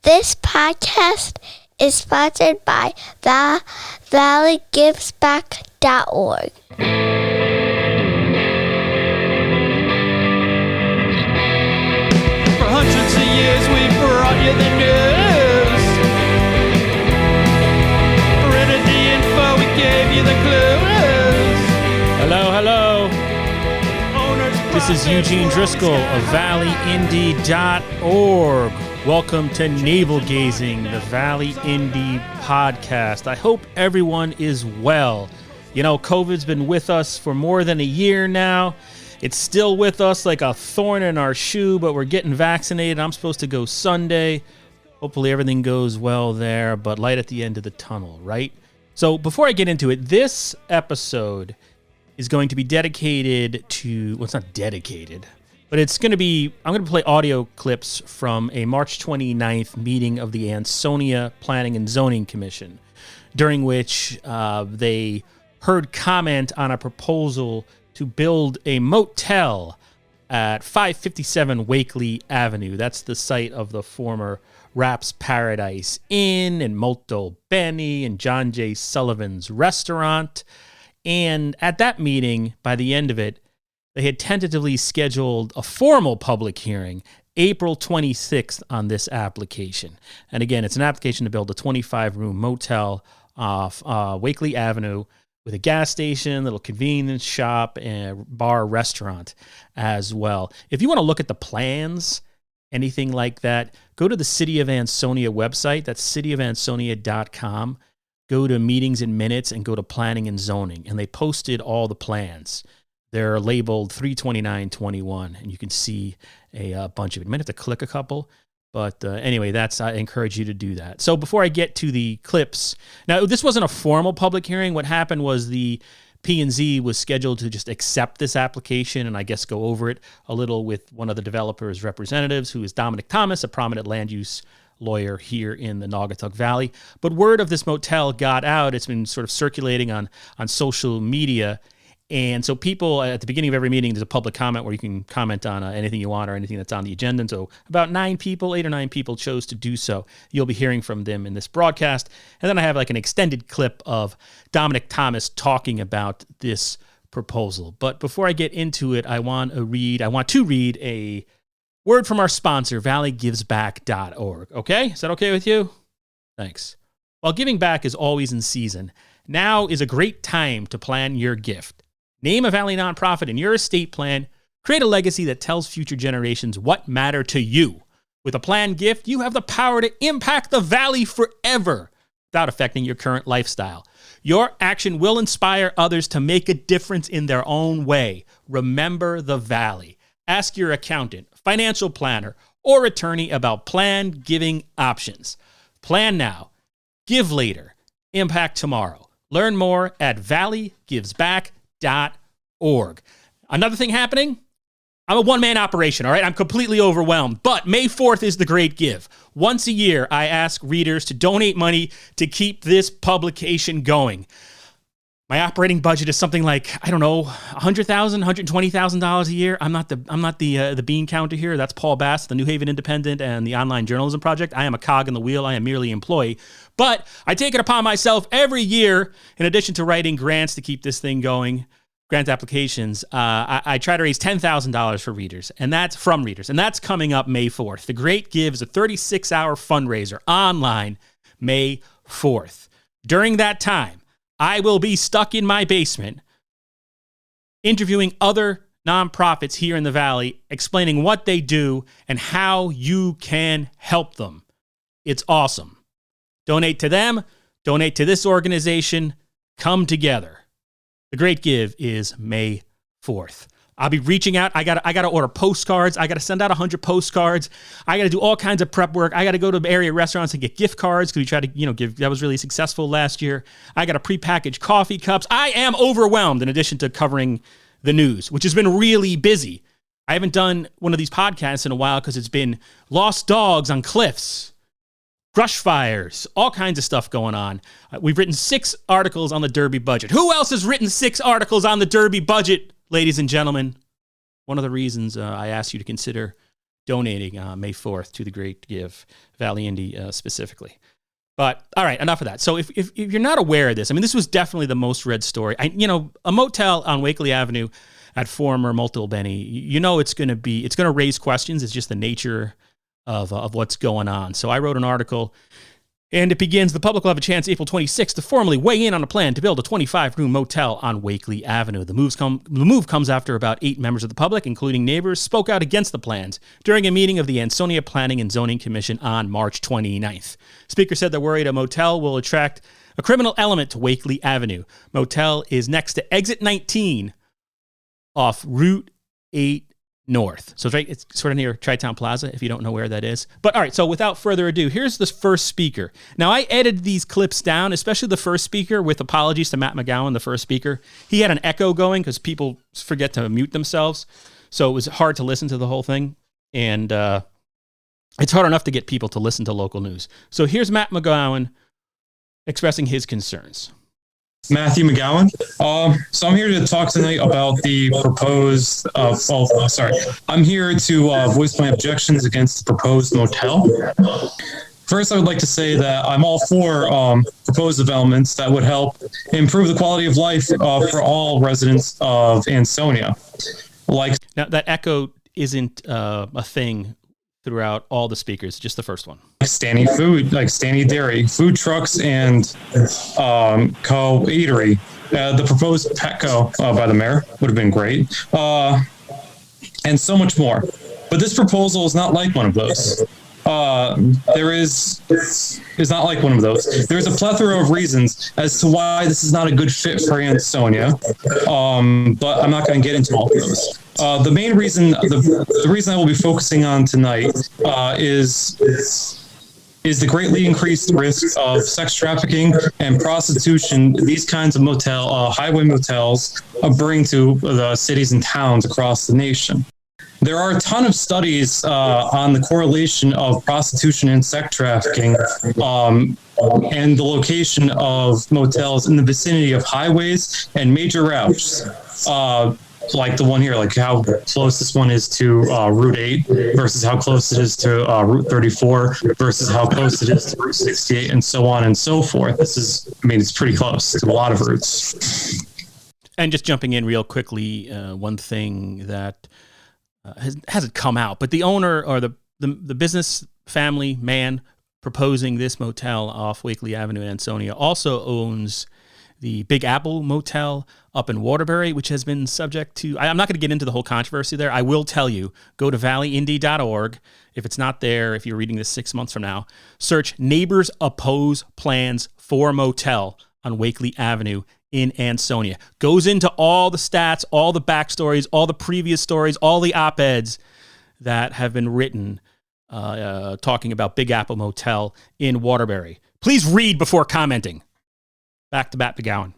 This podcast is sponsored by the valleygivesback.org. For hundreds of years we brought you the news. Printed the info, we gave you the clues. Hello. This is Eugene Driscoll of valleyindy.org. Welcome to Navel Gazing, the Valley Indy podcast. I hope everyone is well. You know, COVID's been with us for more than a year now. It's still with us like a thorn in our shoe, but we're getting vaccinated. I'm supposed to go Sunday. Hopefully everything goes well there, but light at the end of the tunnel, right? So before I get into it, this episode is going to be dedicated to, well, it's not dedicated, but it's going to be, I'm going to play audio clips from a March 29th meeting of the Ansonia Planning and Zoning Commission, during which they heard comment on a proposal to build a motel at 557 Wakelee Avenue. That's the site of the former Raps Paradise Inn and Motel Benny and John J. Sullivan's restaurant. And at that meeting, by the end of it, they had tentatively scheduled a formal public hearing April 26th on this application. And again, it's an application to build a 25-room motel off Wakelee Avenue with a gas station, little convenience shop, and bar restaurant as well. If you want to look at the plans, anything like that, go to the City of Ansonia website. That's cityofansonia.com. Go to meetings and minutes and go to planning and zoning. And they posted all the plans. They're labeled 32921, and you can see a bunch of it. You might have to click a couple, but anyway, I encourage you to do that. So before I get to the clips, now this wasn't a formal public hearing. What happened was the P&Z was scheduled to just accept this application and I guess go over it a little with one of the developer's representatives, who is Dominic Thomas, a prominent land use lawyer here in the Naugatuck Valley. But word of this motel got out. It's been sort of circulating on social media. And so people, at the beginning of every meeting, there's a public comment where you can comment on anything you want or anything that's on the agenda. And so about 8 or 9 people chose to do so. You'll be hearing from them in this broadcast. And then I have like an extended clip of Dominic Thomas talking about this proposal. But before I get into it, I want to read a word from our sponsor, valleygivesback.org. Okay? Is that okay with you? Thanks. While giving back is always in season, now is a great time to plan your gift. Name a Valley nonprofit in your estate plan. Create a legacy that tells future generations what matter to you. With a planned gift, you have the power to impact the Valley forever without affecting your current lifestyle. Your action will inspire others to make a difference in their own way. Remember the Valley. Ask your accountant, financial planner, or attorney about planned giving options. Plan now. Give later. Impact tomorrow. Learn more at valleygivesback.org. Another thing happening, I'm a one-man operation, all right? I'm completely overwhelmed, but May 4th is the Great Give. Once a year, I ask readers to donate money to keep this publication going. My operating budget is something like, I don't know, $100,000, $120,000 a year. I'm not the bean counter here. That's Paul Bass, the New Haven Independent and the Online Journalism Project. I am a cog in the wheel. I am merely an employee. But I take it upon myself every year, in addition to writing grants to keep this thing going, grant applications, I try to raise $10,000 for readers, and that's from readers. And that's coming up May 4th. The Great Give is a 36-hour fundraiser online May 4th. During that time, I will be stuck in my basement interviewing other nonprofits here in the Valley, explaining what they do and how you can help them. It's awesome. Donate to them, donate to this organization, come together. The Great Give is May 4th. I'll be reaching out. I gotta order postcards. I gotta send out 100 postcards. I gotta do all kinds of prep work. I gotta go to area restaurants and get gift cards because we tried to, give. That was really successful last year. I gotta prepackaged coffee cups. I am overwhelmed. In addition to covering the news, which has been really busy. I haven't done one of these podcasts in a while because it's been lost dogs on cliffs, brush fires, all kinds of stuff going on. We've written 6 articles on the Derby budget. Who else has written 6 articles on the Derby budget? Ladies and gentlemen, one of the reasons I asked you to consider donating May 4th to the Great Give, Valley Indy specifically. But all right, enough of that. So if you're not aware of this, I mean, this was definitely the most read story. A motel on Wakelee Avenue at former Motel Benny, it's going to raise questions. It's just the nature of what's going on. So I wrote an article, and it begins: the public will have a chance April 26th to formally weigh in on a plan to build a 25-room motel on Wakelee Avenue. The move comes after about 8 members of the public, including neighbors, spoke out against the plans during a meeting of the Ansonia Planning and Zoning Commission on March 29th. Speaker said they're worried a motel will attract a criminal element to Wakelee Avenue. Motel is next to exit 19 off Route 8 North. So it's sort of near Tri-Town Plaza, if you don't know where that is. But all right, so without further ado, here's the first speaker. Now, I edited these clips down, especially the first speaker, with apologies to Matt McGowan, the first speaker. He had an echo going because people forget to mute themselves. So it was hard to listen to the whole thing. And it's hard enough to get people to listen to local news. So here's Matt McGowan expressing his concerns. Matthew McGowan. So I'm here to talk tonight about the proposed, I'm here to voice my objections against the proposed motel. First, I would like to say that I'm all for proposed developments that would help improve the quality of life for all residents of Ansonia. Now, that echo isn't a thing throughout all the speakers, just the first one. Stanny Food, like Stanny Dairy, food trucks, and co-eatery. The proposed Petco by the mayor would have been great, and so much more. But this proposal is not like one of those. Is not like one of those. There's a plethora of reasons as to why this is not a good fit for Ansonia, but I'm not going to get into all of those. The main reason, the reason I will be focusing on tonight is the greatly increased risk of sex trafficking and prostitution these kinds of highway motels bring to the cities and towns across the nation. There are a ton of studies on the correlation of prostitution and sex trafficking and the location of motels in the vicinity of highways and major routes. Like the one here, like how close this one is to Route 8 versus how close it is to Route 34 versus how close it is to Route 68, and so on and so forth. It's pretty close to a lot of routes. And just jumping in real quickly, one thing that hasn't come out, but the owner or the business family man proposing this motel off Wakelee Avenue in Ansonia also owns the Big Apple Motel up in Waterbury, which has been subject to, I'm not going to get into the whole controversy there. I will tell you, go to valleyindy.org. If it's not there, if you're reading this 6 months from now, search neighbors oppose plans for motel on Wakelee Avenue in Ansonia. Goes into all the stats, all the backstories, all the previous stories, all the op-eds that have been written talking about Big Apple Motel in Waterbury. Please read before commenting. Back to Matt McGowan.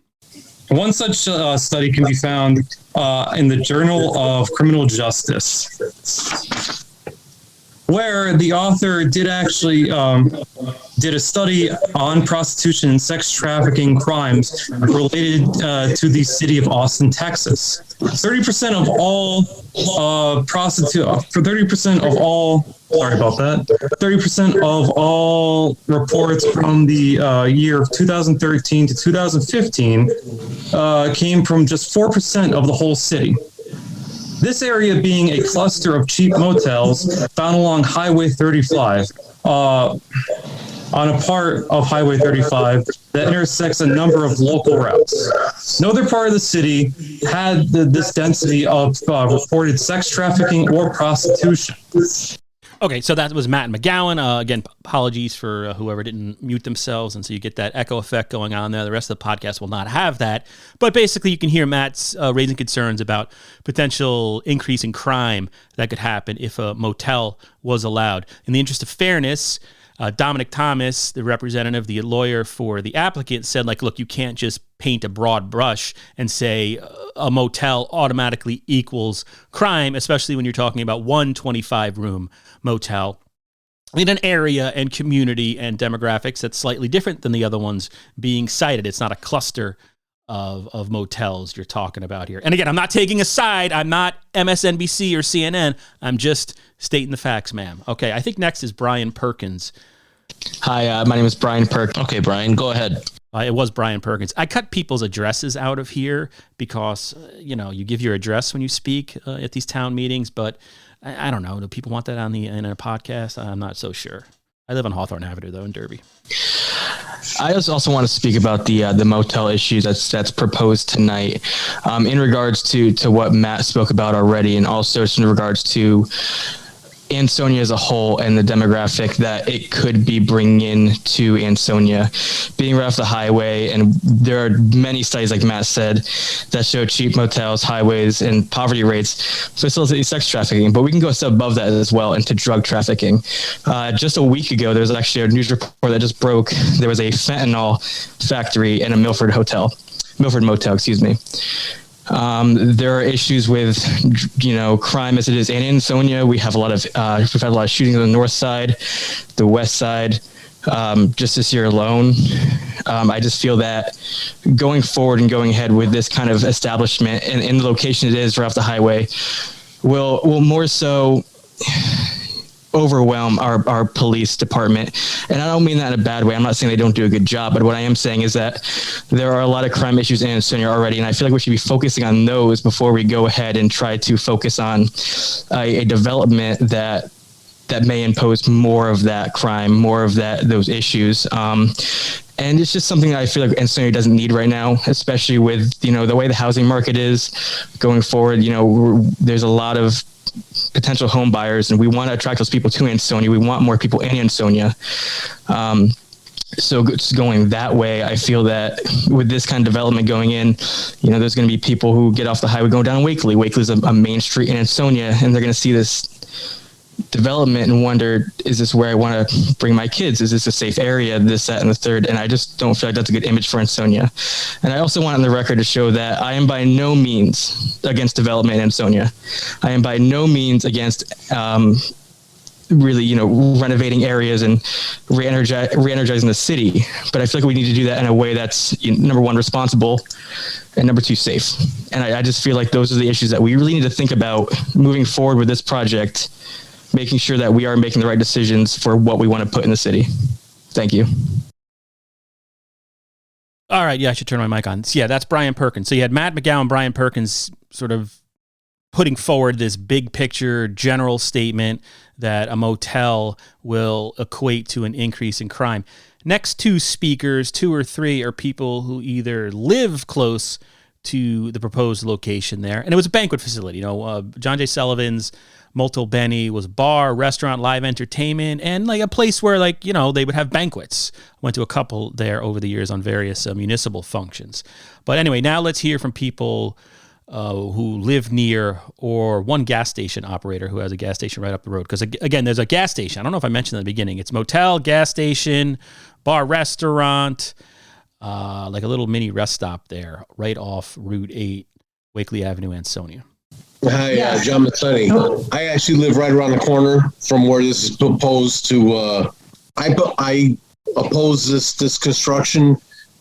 One such study can be found in the Journal of Criminal Justice, where the author did actually did a study on prostitution and sex trafficking crimes related to the city of Austin, Texas. 30% of all 30% of all. Sorry about that. 30% of all reports from the year of 2013 to 2015 came from just 4% of the whole city. This area being a cluster of cheap motels found along Highway 35, on a part of Highway 35 that intersects a number of local routes. No other part of the city had this density of reported sex trafficking or prostitution. Okay, so that was Matt McGowan. Again, apologies for whoever didn't mute themselves, and so you get that echo effect going on there. The rest of the podcast will not have that. But basically, you can hear Matt's raising concerns about potential increase in crime that could happen if a motel was allowed. In the interest of fairness, Dominic Thomas, the representative, the lawyer for the applicant, said, look, you can't just paint a broad brush and say a motel automatically equals crime, especially when you're talking about one 25-room motel in an area and community and demographics that's slightly different than the other ones being cited. It's not a cluster of motels you're talking about here. And again, I'm not taking a side. I'm not MSNBC or CNN. I'm just stating the facts, ma'am. Okay, I think next is Brian Perkins. Hi, my name is Brian Perkins. Okay, Brian, go ahead. It was Brian Perkins. I cut people's addresses out of here because, you give your address when you speak at these town meetings, but I don't know. Do people want that in a podcast? I'm not so sure. I live on Hawthorne Avenue, though, in Derby. I also want to speak about the motel issues that's proposed tonight, in regards to what Matt spoke about already, and also in regards to Ansonia as a whole and the demographic that it could be bringing in to Ansonia, being right off the highway. And there are many studies, like Matt said, that show cheap motels, highways, and poverty rates facilitate sex trafficking. But we can go a step above that as well into drug trafficking. Just a week ago, there was actually a news report that just broke. There was a fentanyl factory in a Milford Motel, excuse me. There are issues with, crime as it is in Ansonia. We've had a lot of shootings on the north side, the west side, just this year alone. I just feel that going forward and going ahead with this kind of establishment and in the location it is right off the highway will more so overwhelm our police department. And I don't mean that in a bad way. I'm not saying they don't do a good job, but what I am saying is that there are a lot of crime issues in Ansonia already, and I feel like we should be focusing on those before we go ahead and try to focus on a development that may impose more of that crime, more of those issues. And it's just something that I feel like Ansonia doesn't need right now, especially with, the way the housing market is going forward. There's a lot of potential home buyers, and we want to attract those people to Ansonia. We want more people in Ansonia. So just going that way, I feel that with this kind of development going in, there's going to be people who get off the highway going down Wakelee. Wakelee is a main street in Ansonia, and they're going to see this development and wonder, is this where I want to bring my kids? Is this a safe area? This, that, and the third. And I just don't feel like that's a good image for Ansonia. And I also want on the record to show that I am by no means against development in Ansonia. I am by no means against really, renovating areas and re-energizing the city. But I feel like we need to do that in a way that's, number one, responsible, and number two, safe. And I just feel like those are the issues that we really need to think about moving forward with this project, making sure that we are making the right decisions for what we want to put in the city. Thank you. All right. Yeah, I should turn my mic on. So, yeah, that's Brian Perkins. So you had Matt McGowan, Brian Perkins sort of putting forward this big picture general statement that a motel will equate to an increase in crime. Next two speakers, two or three, are people who either live close to the proposed location there. And it was a banquet facility. John J. Sullivan's Motel Benny was a bar, restaurant, live entertainment, and like a place where they would have banquets. Went to a couple there over the years on various municipal functions. But anyway, now let's hear from people who live near, or one gas station operator who has a gas station right up the road. Because again, there's a gas station. I don't know if I mentioned at the beginning. It's motel, gas station, bar, restaurant, like a little mini rest stop there, right off Route 8, Wakelee Avenue, Ansonia. Hi, John Mazzoni. I actually live right around the corner from where this is proposed to. I oppose this construction,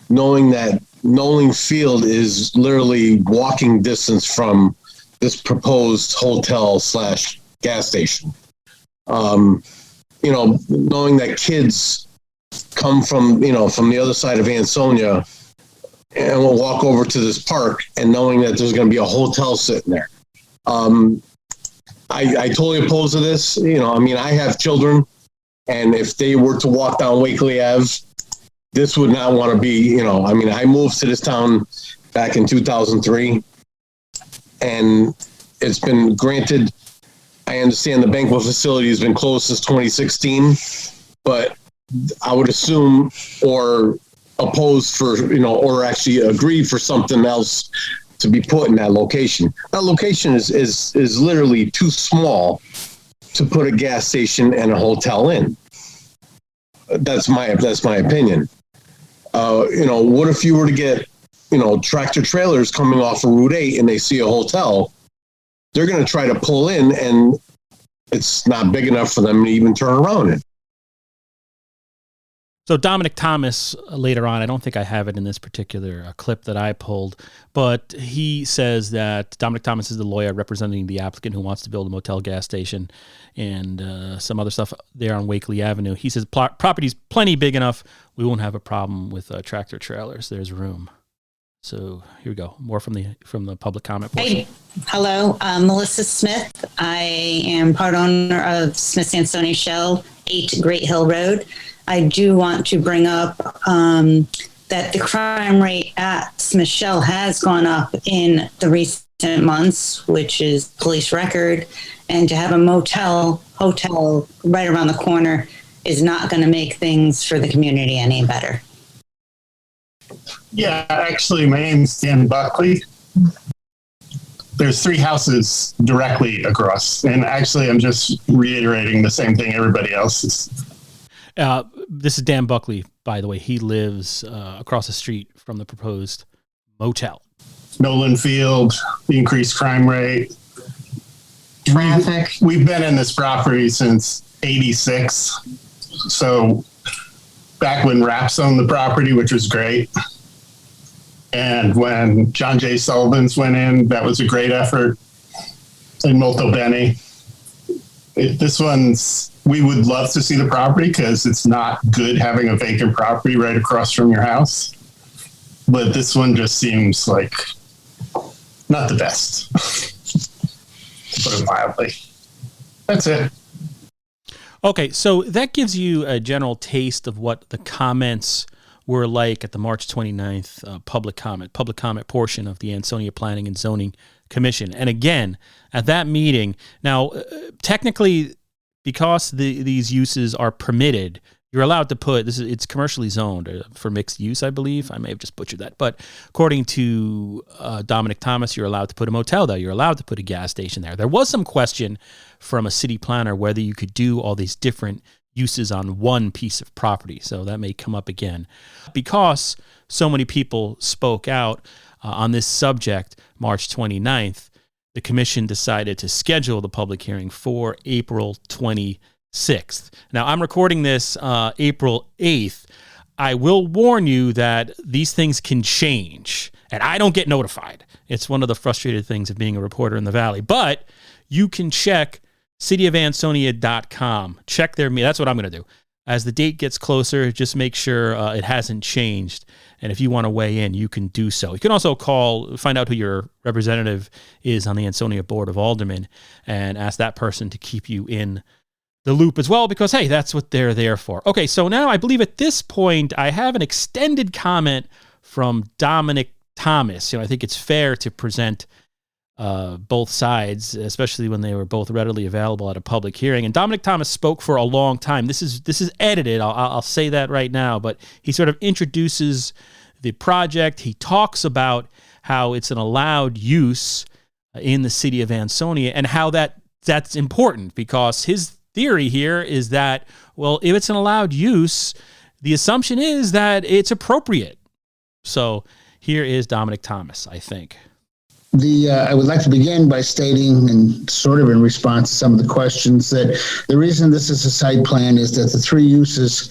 knowing that Nolan Field is literally walking distance from this proposed hotel / gas station. Knowing that kids come from the other side of Ansonia and will walk over to this park, and knowing that there's going to be a hotel sitting there. I totally oppose to this. I have children, and if they were to walk down Wakelee Ave, this would not want to be, I moved to this town back in 2003, and it's been granted. I understand the banquet facility has been closed since 2016, but I would assume or oppose for, or actually agree for something else to be put in that location. That location is literally too small to put a gas station and a hotel in. That's my opinion. What if you were to get, tractor trailers coming off of Route 8 and they see a hotel? They're going to try to pull in, and it's not big enough for them to even turn around in. So Dominic Thomas, later on, I don't think I have it in this particular clip that I pulled, but he says that Dominic Thomas is the lawyer representing the applicant who wants to build a Motel gas station and some other stuff there on Wakelee Avenue. He says property's plenty big enough. We won't have a problem with tractor trailers. There's room. So here we go. More from the public comment portion. Hey, hello, Melissa Smith. I am part owner of Smith Ansonia Shell, 8 Great Hill Road. I do want to bring up that the crime rate at Smith Shell has gone up in the recent months, which is police record. And to have a hotel right around the corner is not going to make things for the community any better. Yeah, actually, my name's Dan Buckley. There's 3 houses directly across. And actually, I'm just reiterating the same thing everybody else is. This is Dan Buckley, by the way. He lives across the street from the proposed motel. Nolan Field, the increased crime rate. Traffic. We've been in this property since 86. So back when Raps owned the property, which was great. And when John J. Sullivan's went in, that was a great effort. And Molto Bene. This one's, we would love to see the property because it's not good having a vacant property right across from your house. But this one just seems like not the best, to put it mildly. That's it. Okay, so that gives you a general taste of what the comments were like at the March 29th public comment portion of the Ansonia Planning and Zoning Commission. And again, at that meeting, now, technically, because these uses are permitted, you're allowed to put, it's commercially zoned for mixed use, I believe. I may have just butchered that. But according to Dominic Thomas, you're allowed to put a motel there. You're allowed to put a gas station there. There was some question from a city planner whether you could do all these different uses on one piece of property. So that may come up again. Because so many people spoke out on this subject March 29th, the commission decided to schedule the public hearing for April 26th. Now, I'm recording this April 8th. I will warn you that these things can change, and I don't get notified. It's one of the frustrated things of being a reporter in the Valley. But you can check cityofansonia.com. Check their that's what I'm going to do. As the date gets closer, just make sure it hasn't changed. And if you want to weigh in, you can do so. You can also find out who your representative is on the Ansonia Board of Aldermen and ask that person to keep you in the loop as well, because, hey, that's what they're there for. Okay, so now I believe at this point I have an extended comment from Dominic Thomas. I think it's fair to present both sides, especially when they were both readily available at a public hearing. And Dominic Thomas spoke for a long time. This is edited. I'll say that right now, but he sort of introduces the project. He talks about how it's an allowed use in the city of Ansonia and how that's important, because his theory here is that, well, if it's an allowed use, the assumption is that it's appropriate. So here is Dominic Thomas, I think. I would like to begin by stating, and sort of in response to some of the questions, that the reason this is a site plan is that the 3 uses,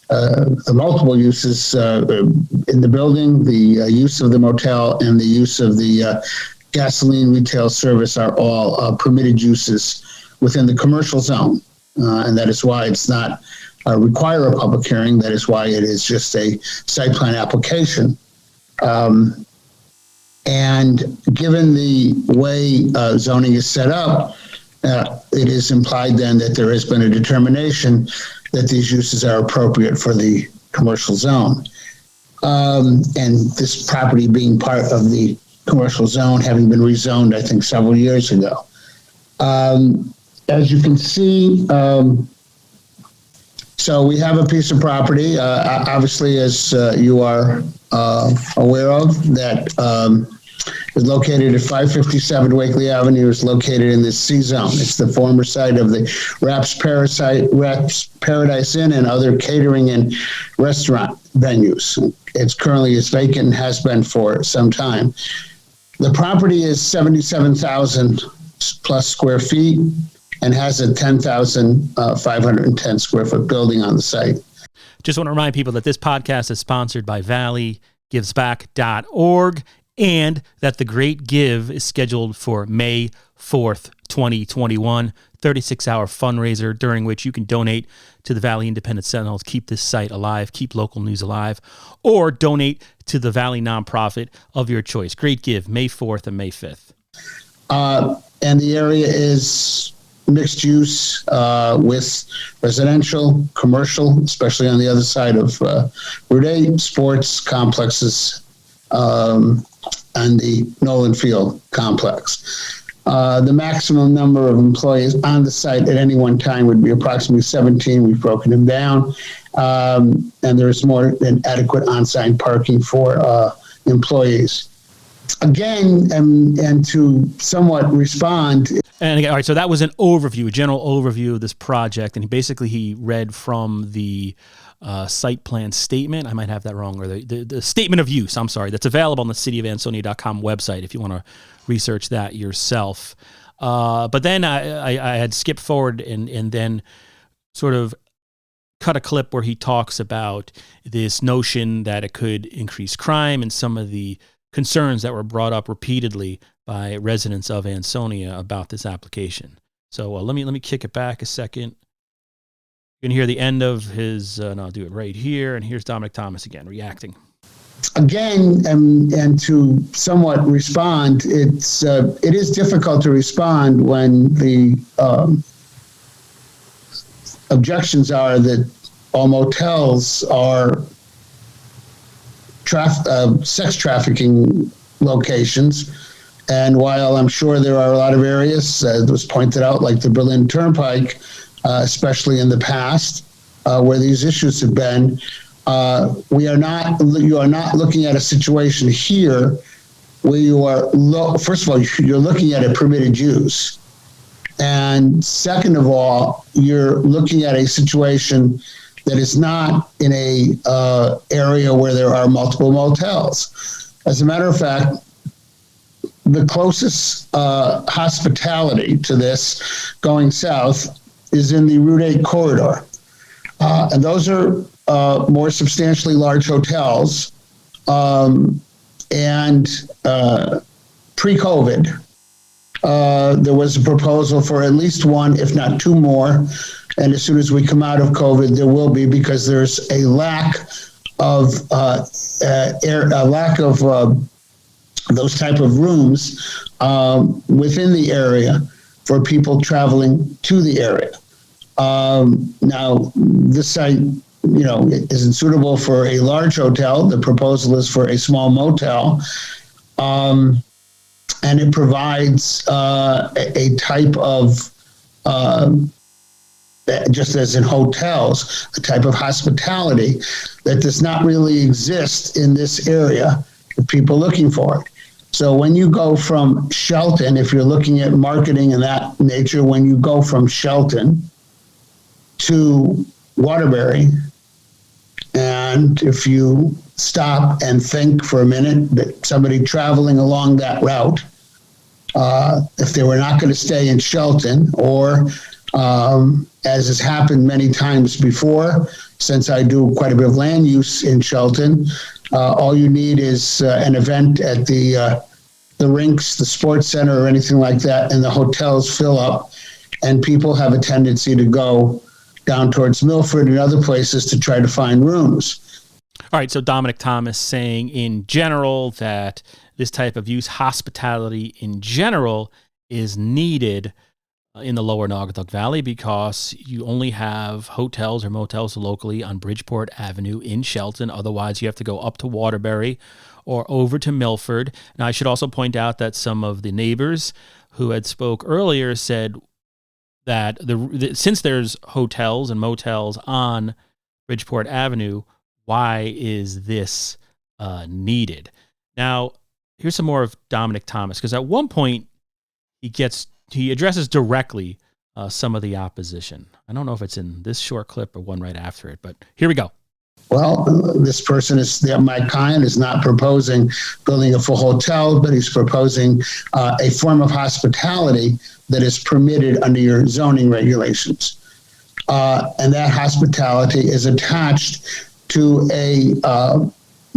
the multiple uses in the building, the use of the motel and the use of the gasoline retail service are all permitted uses within the commercial zone. And that is why it's not require a public hearing. That is why it is just a site plan application. And given the way zoning is set up, it is implied then that there has been a determination that these uses are appropriate for the commercial zone. And this property being part of the commercial zone, having been rezoned, I think, several years ago. As you can see, so we have a piece of property, obviously, as you are aware of, that is located at 557 Wakelee Avenue, is located in the C zone. It's the former site of the Raps Paradise Inn and other catering and restaurant venues. It's currently vacant and has been for some time. The property is 77,000 plus square feet and has a 10,510 square foot building on the site. just want to remind people that this podcast is sponsored by valleygivesback.org and that the Great Give is scheduled for May 4th, 2021, 36-hour fundraiser during which you can donate to the Valley Independent Sentinels, keep this site alive, keep local news alive, or donate to the Valley nonprofit of your choice. Great Give, May 4th and May 5th. And the area is mixed use with residential, commercial, especially on the other side of Route 8, sports complexes, and the Nolan Field complex. The maximum number of employees on the site at any one time would be approximately 17. We've broken them down. And there's more than adequate on-site parking for employees. Again, and to somewhat respond. And again, all right, so that was an overview, a general overview of this project. And he read from the site plan statement. I might have that wrong, or the statement of use, I'm sorry, that's available on the cityofansonia.com website if you want to research that yourself. But then I had skipped forward and then sort of cut a clip where he talks about this notion that it could increase crime and some of the concerns that were brought up repeatedly by residents of Ansonia about this application. So let me kick it back a second. You can hear the end of his, and I'll do it right here. And here's Dominic Thomas again, reacting. Again, and to somewhat respond, it is difficult to respond when the objections are that all motels are sex trafficking locations. And while I'm sure there are a lot of areas, it was pointed out, like the Berlin Turnpike, especially in the past, where these issues have been, you are not looking at a situation here where you are, first of all, you're looking at a permitted use. And second of all, you're looking at a situation that is not in a area where there are multiple motels. As a matter of fact, the closest hospitality to this going south is in the Route 8 corridor. And those are more substantially large hotels. And pre-COVID, there was a proposal for at least one, if not two more. And as soon as we come out of COVID, there will be, because there's a lack of those type of rooms within the area for people traveling to the area. Now, this site, isn't suitable for a large hotel. The proposal is for a small motel. And it provides a type of, just as in hotels, a type of hospitality that does not really exist in this area for people looking for it. So when you go from Shelton, if you're looking at marketing and that nature, when you go from Shelton to Waterbury, and if you stop and think for a minute that somebody traveling along that route, if they were not going to stay in Shelton, or as has happened many times before, since I do quite a bit of land use in Shelton, all you need is an event at the rinks, the sports center, or anything like that, and the hotels fill up, and people have a tendency to go down towards Milford and other places to try to find rooms. All right, so Dominic Thomas saying in general that this type of use, hospitality in general, is needed in the lower Naugatuck Valley because you only have hotels or motels locally on Bridgeport Avenue in Shelton. Otherwise, you have to go up to Waterbury or over to Milford. Now, I should also point out that some of the neighbors who had spoke earlier said that since there's hotels and motels on Bridgeport Avenue, why is this needed? Now, here's some more of Dominic Thomas, because at one point he addresses directly some of the opposition. I don't know if it's in this short clip or one right after it, but here we go. Well, this person my client is not proposing building a full hotel, but he's proposing a form of hospitality that is permitted under your zoning regulations. and that hospitality is attached to a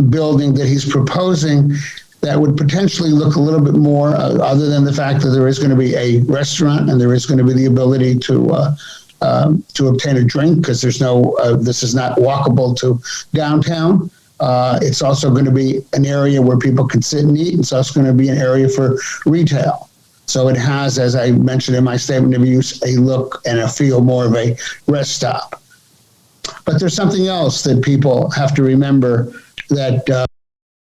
building that he's proposing that would potentially look a little bit more, other than the fact that there is going to be a restaurant and there is going to be the ability to obtain a drink, because there's no, this is not walkable to downtown. It's also going to be an area where people can sit and eat. It's also going to be an area for retail. So it has, as I mentioned in my statement of use, a look and a feel more of a rest stop. But there's something else that people have to remember that.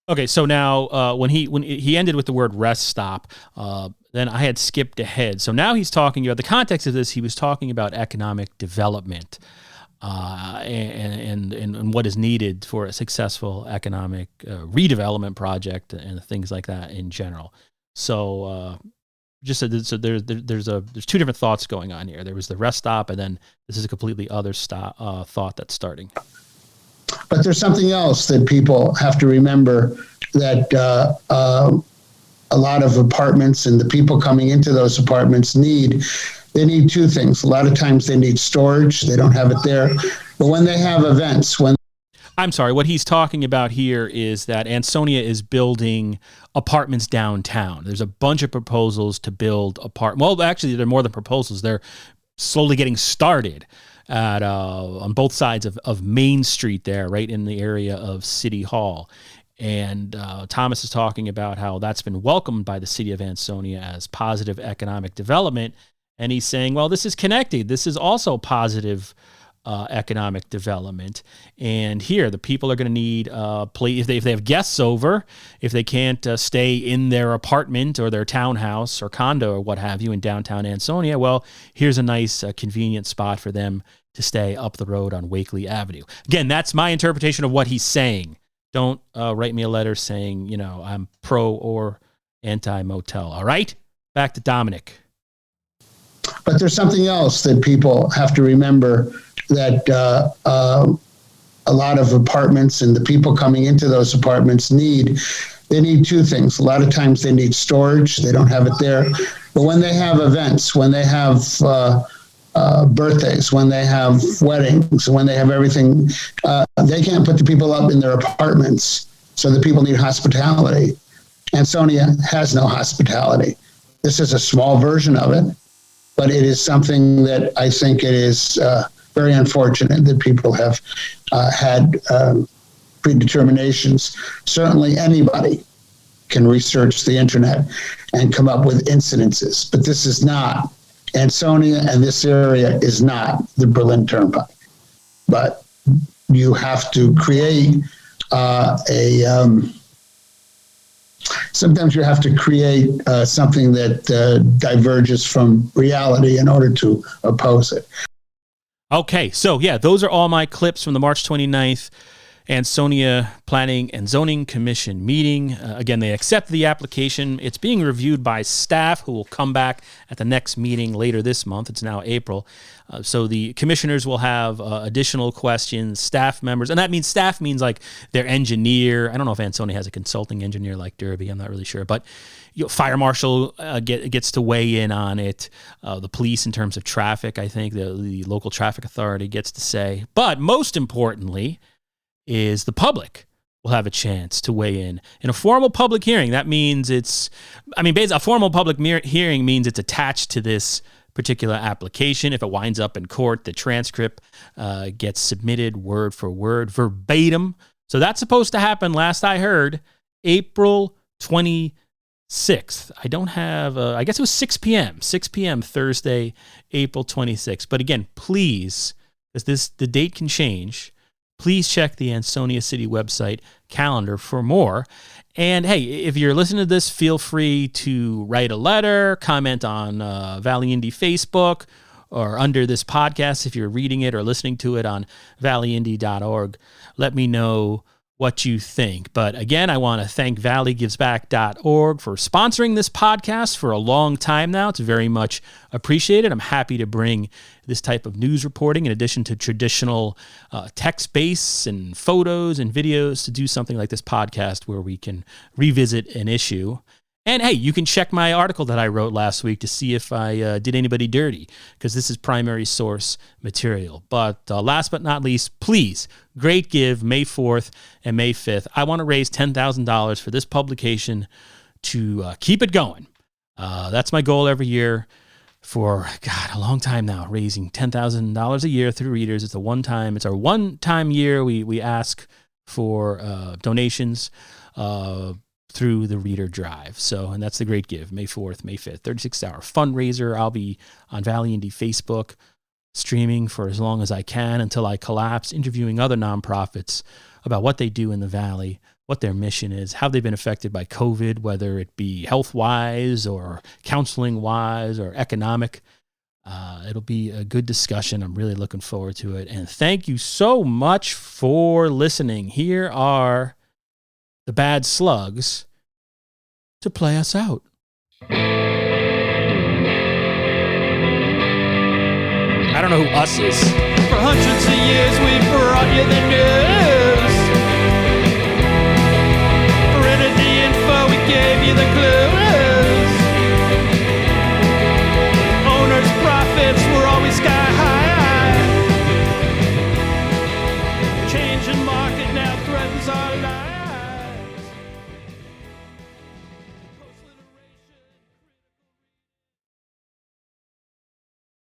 Okay, so now when he ended with the word rest stop, then I had skipped ahead. So now he's talking about the context of this. He was talking about economic development and what is needed for a successful economic redevelopment project and things like that in general. So just so there's two different thoughts going on here. There was the rest stop, and then this is a completely other thought that's starting. But there's something else that people have to remember, that a lot of apartments and the people coming into those apartments need two things. A lot of times they need storage. They don't have it there. But when they have events, I'm sorry, what he's talking about here is that Ansonia is building apartments downtown. There's a bunch of proposals to build well, actually, there are more than proposals. They're slowly getting started at on both sides of Main Street there, right in the area of City Hall. And Thomas is talking about how that's been welcomed by the city of Ansonia as positive economic development. And he's saying, well, this is connected. This is also positive economic development. And here, the people are going to need if they have guests over, if they can't stay in their apartment or their townhouse or condo or what have you in downtown Ansonia, well, here's a nice convenient spot for them to stay up the road on Wakelee Avenue. Again, that's my interpretation of what he's saying. Don't write me a letter saying, I'm pro or anti Motel. All right? Back to Dominic. But there's something else that people have to remember, that a lot of apartments and the people coming into those apartments need two things. A lot of times they need storage. They don't have it there. But when they have events, when they have birthdays, when they have weddings, when they have everything, they can't put the people up in their apartments. So the people need hospitality. Ansonia has no hospitality. This is a small version of it, but it is something that I think it is very unfortunate that people have had predeterminations. Certainly anybody can research the internet and come up with incidences, but this is not. Ansonia and this area is not the Berlin Turnpike. But you have to create sometimes you have to create something that diverges from reality in order to oppose it. Okay, so yeah, those are all my clips from the March 29th Ansonia Planning and Zoning Commission meeting. Again, they accept the application. It's being reviewed by staff who will come back at the next meeting later this month. It's now April. So the commissioners will have additional questions, staff members, and that means staff means like their engineer. I don't know if Ansonia has a consulting engineer like Derby. I'm not really sure, but fire marshal gets to weigh in on it. The police in terms of traffic, I think the local traffic authority gets to say. But most importantly is the public will have a chance to weigh in a formal public hearing. That means basically a formal public hearing means it's attached to this particular application. If it winds up in court, the transcript gets submitted word for word, verbatim. So that's supposed to happen, last I heard, April 26th. I don't have, I guess it was 6 p.m. Thursday, April 26th. But again, please, because the date can change, please check the Ansonia City website calendar for more. And hey, if you're listening to this, feel free to write a letter, comment on Valley Indy Facebook, or under this podcast if you're reading it or listening to it on valleyindy.org. Let me know what you think. But again, I want to thank valleygivesback.org for sponsoring this podcast for a long time now. It's very much appreciated. I'm happy to bring this type of news reporting in addition to traditional text-based and photos and videos to do something like this podcast where we can revisit an issue. And hey, you can check my article that I wrote last week to see if I did anybody dirty, because this is primary source material. But last but not least, please, great give May 4th and May 5th. I want to raise $10,000 for this publication to keep it going. That's my goal every year for, a long time now, raising $10,000 a year through readers. It's our one-time year. We ask for donations through the reader drive. And that's the great give, May 4th, May 5th, 36-hour fundraiser. I'll be on Valley Indie Facebook streaming for as long as I can until I collapse, interviewing other nonprofits about what they do in the Valley, what their mission is, how they've been affected by COVID, whether it be health-wise or counseling-wise or economic. It'll be a good discussion. I'm really looking forward to it. And thank you so much for listening. Here are the Bad Slugs to play us out. I don't know who us is. For hundreds of years we've brought you the news. Printed the info, we gave you the clues. Owners' profits were always sky high. Changing market now threatens our lives.